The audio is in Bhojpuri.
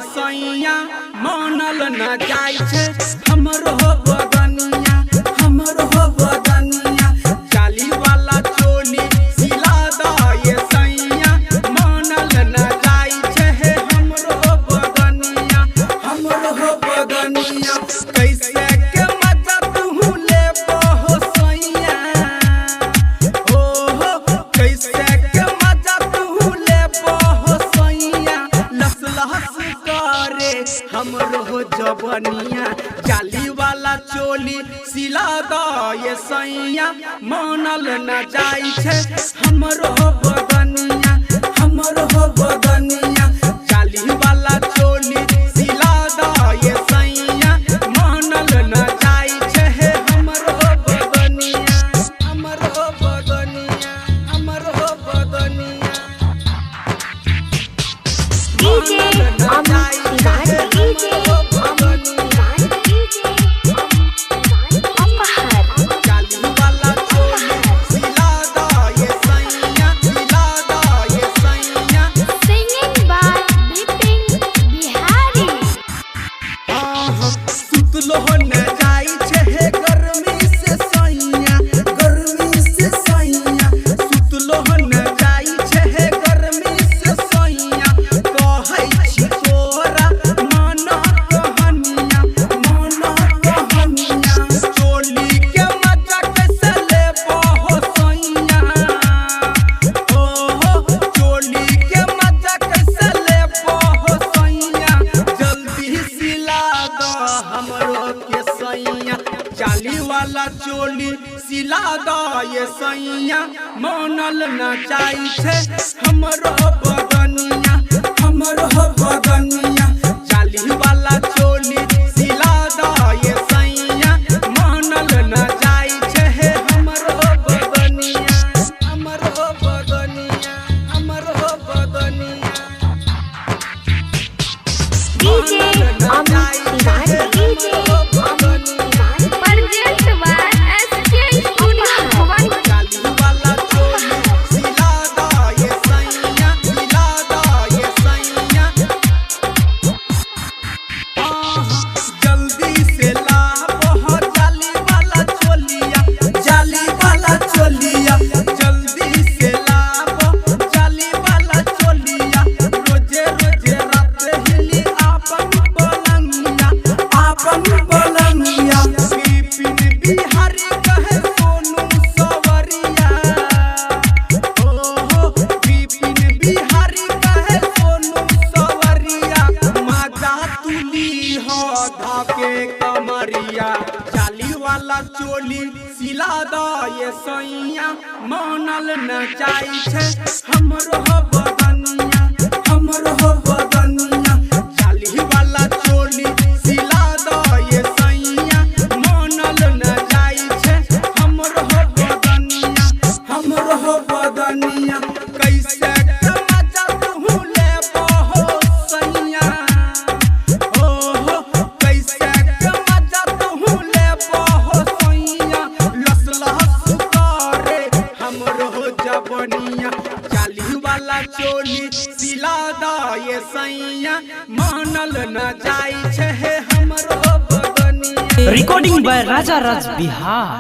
ये सैया मानल न जाय छे हमरो बदनिया जाली वाला चोली सिला दा ये सैया मानल न जाय छे हमरो बदनिया कैसे के मजा तू ले बहो सैया हो कैसे के मजा तू ले बहो सैया लस लस करे हमरो जवनिया जाली वाला चोली सिला दा ये सैया मानल न जाय छे हमरो बदनिया जाली वाला चोली सिला दा ये सैया मानल न जाय छे हमरो बदनिया DJ Amit Tiwari, जाली वाला चोली सिला दा ये सैया singing by Bipin Bihari. सुतलो न जाय छे गर्मी से सैया सुतलो न जाय छे गर्मी से सैया कहै छी तोरा मन कहनिया चोली के मजा कैसे ले बहो सैया चोली के मजा कैसे ले बहो सैया जल्दी सिला दा हमरो के सैया जाली वाला चोली सिला दा ये सैया मानल न जाय छे हमरो बदनिया जाली वाला चोली सिला दा ये सैया मानल न जाय छे हमरो बदनिया DJ Amit Tiwari, Parjit War SK Studio Bhubaneswar. जाली वाला चोली सिला दा ये सैया जल्दी से ला बहो जाली वाला चोलिया जल्दी से ला बहो जाली वाला चोलिया रोजे रात हिली आपन पलंगिया बिपिन बिहारी कहे सोनू सवरिया बिपिन बिहारी कहे सोनू सवरिया मजा तुली हो धाके कमरिया जाली वाला चोली सिला दा ये सैया मानल न जाय छे हमरो बदनिया जाली वाला चोली सिला दा ये सैया मानल न जाय छे हमरो बदनिया कैसे के मजा तू ले बहो सैया कैसे के मजा तू ले बहो सैया लस लस करे हमरो जवनिया जाली वाला चोली सिला दा ये सैया मानल न जाय छे हमरो बदनिया रिकॉर्डिंग बाय राजा राज बिहार।